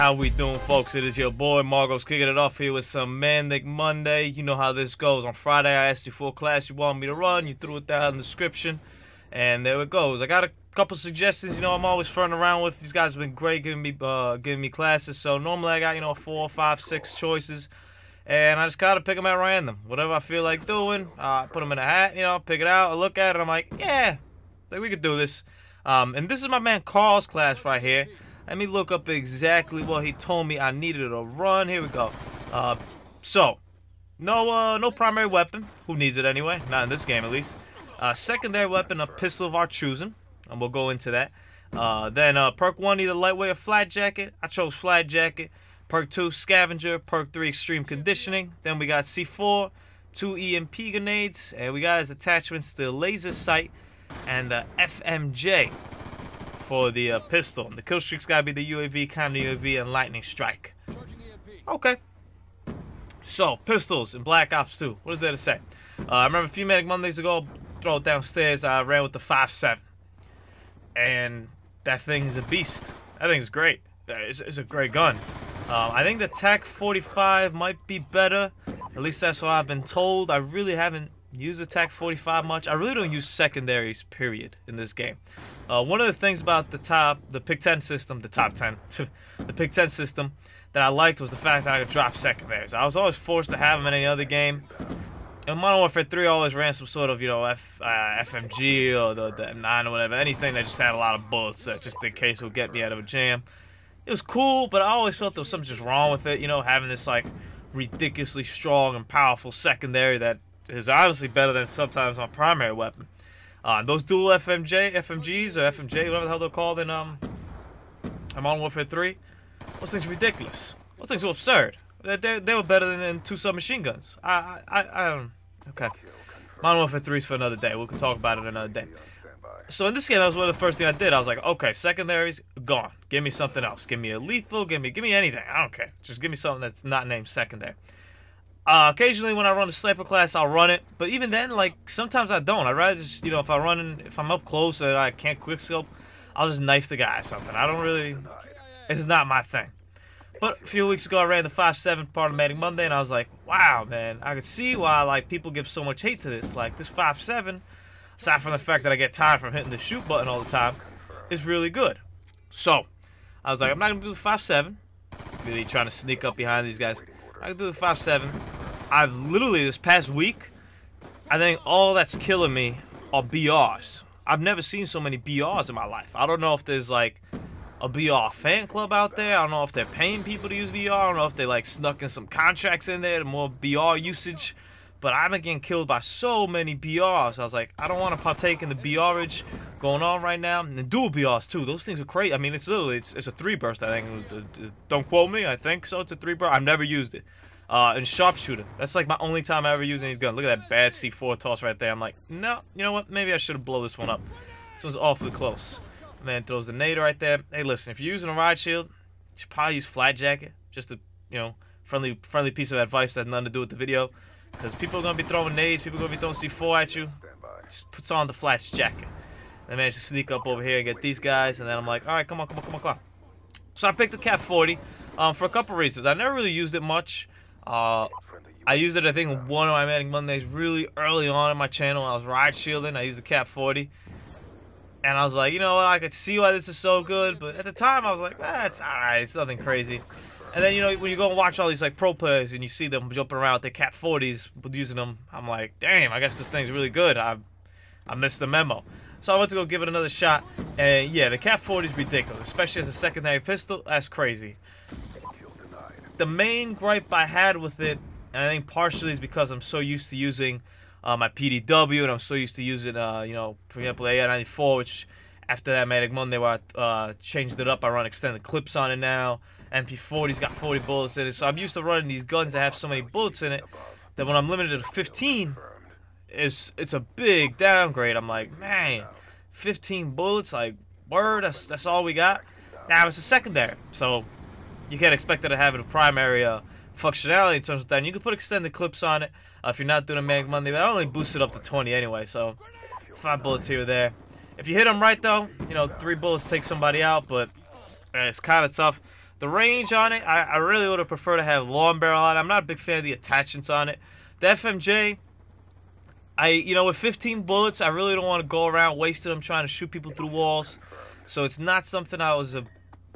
How we doing, folks? It is your boy Marcos kicking it off here with some Manic Monday. You know how this goes. On Friday, I asked you for a class you want me to run. You threw it down in the description, and there it goes. I got a couple suggestions. You know, I'm always flirting around with. These guys have been great giving me classes. So normally I got 4, 5, 6 choices, and I just gotta pick them at random. Whatever I feel like doing, I put them in a hat. Pick it out. I look at it. I'm like, yeah, we could do this. And this is my man Carl's class right here. Let me look up exactly what he told me I needed to run. Here we go. So, no primary weapon. Who needs it anyway? Not in this game, at least. Secondary weapon, a pistol of our choosing, and we'll go into that. Then Perk 1, either lightweight or flat jacket. I chose flat jacket. Perk 2, Scavenger. Perk 3, extreme conditioning. Then we got C4, 2 EMP grenades, and we got as attachments the laser sight and the FMJ. For the pistol. The kill streak's gotta be the UAV, counter UAV, and lightning strike. Okay. So, pistols in Black Ops 2. What is there to say? I remember a few Manic Mondays ago, throw it downstairs, I ran with the 5.7. And that thing's a beast. That thing's great. It's a great gun. I think the TAC 45 might be better. At least that's what I've been told. I really haven't used the TAC 45 much. I really don't use secondaries, period, in this game. One of the things about the Pick 10 system, the top 10, the Pick 10 system that I liked was the fact that I could drop secondaries. I was always forced to have them in any other game. In Modern Warfare 3, I always ran some sort of, FMG or the M9 or whatever, anything that just had a lot of bullets, just in case it would get me out of a jam. It was cool, but I always felt there was something just wrong with it, having this, ridiculously strong and powerful secondary that is honestly better than sometimes my primary weapon. Those dual FMGs or FMJ, whatever the hell they're called in Modern Warfare 3, those things are ridiculous. Those things are absurd. They were better than 2 submachine guns. Okay. Modern Warfare 3 is for another day. We can talk about it another day. So in this game, that was one of the first things I did. I was like, okay, secondaries gone. Give me something else. Give me a lethal. Give me anything. I don't care. Just give me something that's not named secondary. Occasionally when I run a sniper class, I'll run it, but even then, sometimes I don't. I'd rather just, if I'm up close and I can't quickscope, I'll just knife the guy or something. It's not my thing. But a few weeks ago, I ran the 5.7 part of Manic Monday, and I was like, wow, man, I could see why, people give so much hate to this. This 5.7, aside from the fact that I get tired from hitting the shoot button all the time, is really good. So, I was like, I'm not going to do the 5.7, really trying to sneak up behind these guys. I can do the 5.7. I've literally, this past week, I think all that's killing me are BRs. I've never seen so many BRs in my life. I don't know if there's, a BR fan club out there. I don't know if they're paying people to use BR. I don't know if they, snuck in some contracts in there, more BR usage. But I've been getting killed by so many BRs. I was like, I don't want to partake in the BRage going on right now. And dual BRs, too. Those things are crazy. I mean, it's literally, it's a 3-burst, I think. Don't quote me. I think so. It's a 3-burst. I've never used it. And sharpshooter. That's, my only time I ever used any gun. Look at that bad C4 toss right there. I'm like, no, you know what? Maybe I should have blown this one up. This one's awfully close. Man throws the nade right there. Hey, listen, if you're using a ride shield, you should probably use flat jacket. Just a, friendly piece of advice that has nothing to do with the video. Because people are going to be throwing nades, people are going to be throwing C4 at you. Just puts on the flat jacket. I managed to sneak up over here and get these guys, and then I'm like, alright, come on. So I picked the Cap 40 for a couple reasons. I never really used it much. I used it, I think, one of my Manic Mondays really early on in my channel. I was ride shielding, I used the Cap 40. And I was like, you know what, I could see why this is so good, but at the time I was like, it's alright, it's nothing crazy. And then, when you go and watch all these, pro players and you see them jumping around with their Cap 40s, using them, I'm like, damn, I guess this thing's really good. I missed the memo. So I went to go give it another shot, and yeah, the Cap 40 is ridiculous, especially as a secondary pistol. That's crazy. The main gripe I had with it, and I think partially is because I'm so used to using my PDW, and I'm so used to using, for example, the AR-94, which after that Manic Monday where I changed it up, I run extended clips on it now. MP40's got 40 bullets in it, so I'm used to running these guns that have so many bullets in it that when I'm limited to 15, it's a big downgrade. I'm like, man, 15 bullets, word, that's all we got. Now it's a secondary, so you can't expect it to have a primary functionality in terms of that. And you can put extended clips on it if you're not doing a Manic Monday, but I only boost it up to 20 anyway, so 5 bullets here or there. If you hit them right, though, 3 bullets take somebody out, but it's kind of tough. The range on it, I really would have preferred to have long barrel on it. I'm not a big fan of the attachments on it. The FMJ, with 15 bullets, I really don't want to go around wasting them trying to shoot people through walls. So it's not something I was a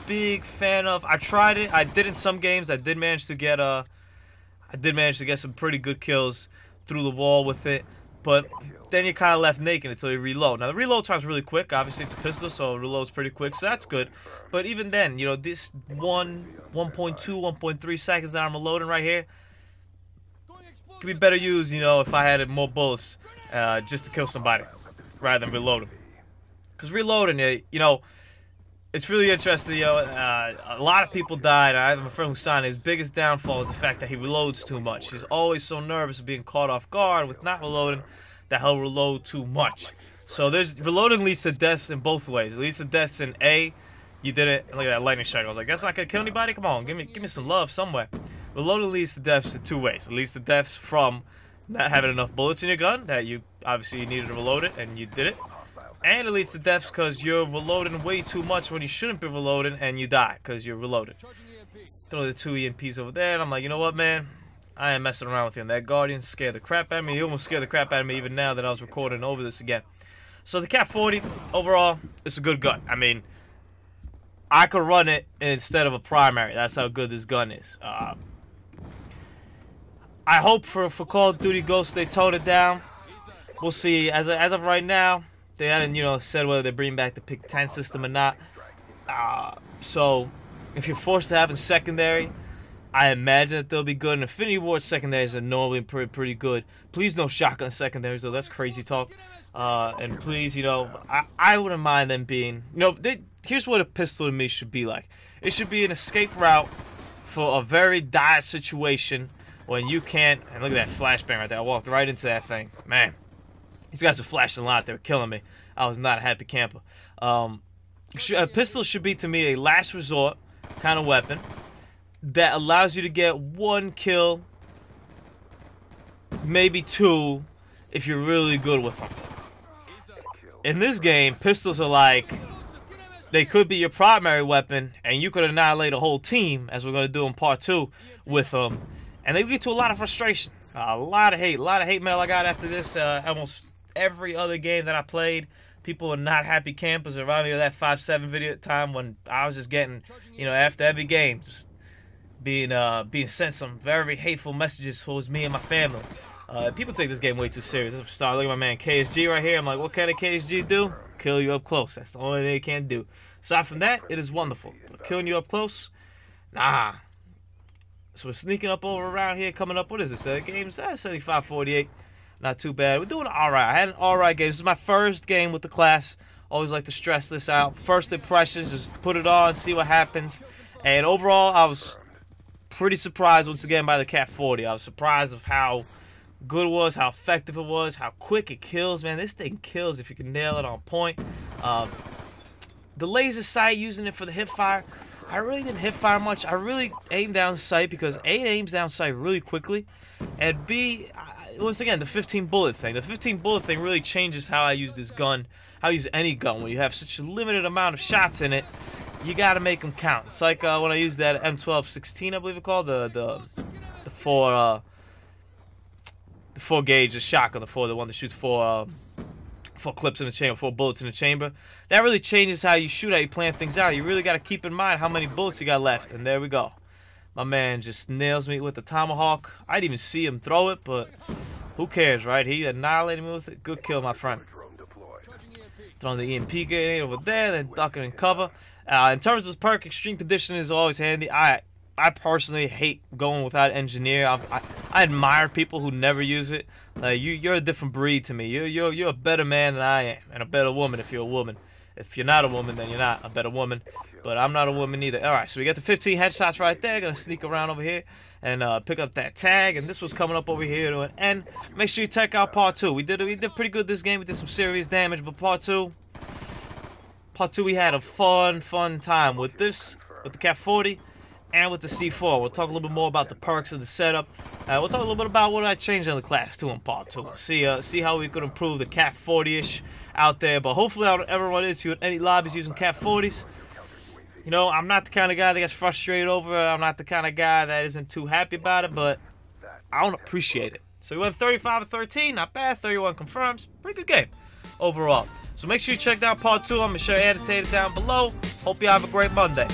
big fan of. I tried it. I did in some games. I did manage to get some pretty good kills through the wall with it. But then you're kind of left naked until you reload. Now the reload time's really quick. Obviously it's a pistol, so it reloads pretty quick, so that's good. But even then, this 1.2, 1.3 seconds that I'm reloading right here could be better used, if I had more bullets just to kill somebody rather than reloading. Because reloading, it's really interesting, a lot of people died. I have a friend who signed his biggest downfall is the fact that he reloads too much. He's always so nervous of being caught off guard with not reloading that he'll reload too much. So reloading leads to deaths in both ways. It leads to deaths in A, you did it, look at that lightning strike. I was like, that's not gonna kill anybody? Come on, give me some love somewhere. Reloading leads to deaths in two ways. It leads to deaths from not having enough bullets in your gun, that you needed to reload it, and you did it. And it leads to deaths because you're reloading way too much when you shouldn't be reloading, and you die because you're reloaded. Throw the 2 EMPs over there, and I'm like, you know what, man? I ain't messing around with you. And that Guardian scared the crap out of me. He almost scared the crap out of me even now that I was recording over this again. So the Cat 40, overall, it's a good gun. I mean, I could run it instead of a primary. That's how good this gun is. I hope for Call of Duty Ghosts they tone it down. We'll see. As of right now, they haven't said whether they're bringing back the Pick 10 system or not. So if you're forced to have a secondary, I imagine that they'll be good. And Infinity Ward secondaries are normally pretty good. Please no shotgun secondaries though. That's crazy talk. And please, I wouldn't mind them being. Here's what a pistol to me should be like. It should be an escape route for a very dire situation when you can't. And look at that flashbang right there. I walked right into that thing. Man, these guys are flashing a lot. They were killing me. I was not a happy camper. A pistol should be to me a last resort kind of weapon that allows you to get 1 kill, maybe 2, if you're really good with them. In this game, pistols are like, they could be your primary weapon, and you could annihilate a whole team, as we're going to do in part 2 with them, and they lead to a lot of frustration, a lot of hate mail I got after this. Almost every other game that I played, people are not happy campers. It reminded me of that 5.7 video at the time when I was just getting, after every game, just being sent some very hateful messages towards me and my family. People take this game way too serious. Look at my man KSG right here. I'm like, what can a KSG do? Kill you up close. That's the only thing they can do. Aside from that, it is wonderful. But killing you up close, nah. So we're sneaking up over around here, coming up. What is this? Game's 75-48. Not too bad. We're doing alright. I had an alright game. This is my first game with the class. Always like to stress this out. First impressions, just put it on, see what happens. And overall, I was pretty surprised once again by the Cat 40. I was surprised of how good it was, how effective it was, how quick it kills. Man, this thing kills if you can nail it on point. The laser sight, using it for the hip fire, I really didn't hip fire much. I really aimed down sight because A, it aims down sight really quickly, and B, once again, the 15 bullet thing. The 15 bullet thing really changes how I use this gun, how I use any gun. When you have such a limited amount of shots in it, you gotta make them count. It's like when I used that M1216, I believe it called, the 4 gauge shotgun, the one that shoots 4 clips in the chamber, 4 bullets in the chamber. That really changes how you shoot, how you plan things out. You really got to keep in mind how many bullets you got left. And there we go. My man just nails me with the tomahawk. I didn't even see him throw it, but who cares, right? He annihilated me with it. Good kill, my friend. Throwing the EMP grenade over there, then ducking in cover. In terms of perk, extreme conditioning is always handy. I personally hate going without engineer. I admire people who never use it. Like you're a different breed to me. You're a better man than I am, and a better woman if you're a woman. If you're not a woman, then you're not a better woman. But I'm not a woman either. All right, so we got the 15 headshots right there. Gonna sneak around over here and pick up that tag. And this was coming up over here to an end. Make sure you check out part 2. We did pretty good this game. We did some serious damage, but part 2, we had a fun time with this, with the Cat 40. And with the C4, we'll talk a little bit more about the perks of the setup. We'll talk a little bit about what I changed in the class too in part 2. See how we could improve the Cat 40-ish out there. But hopefully I don't ever run into you in any lobbies using Cat 40s. You know, I'm not the kind of guy that gets frustrated over it. I'm not the kind of guy that isn't too happy about it, but I don't appreciate it. So we went 35-13, not bad. 31 confirms, pretty good game overall. So make sure you check out part 2. I'm going to share annotated down below. Hope you have a great Monday.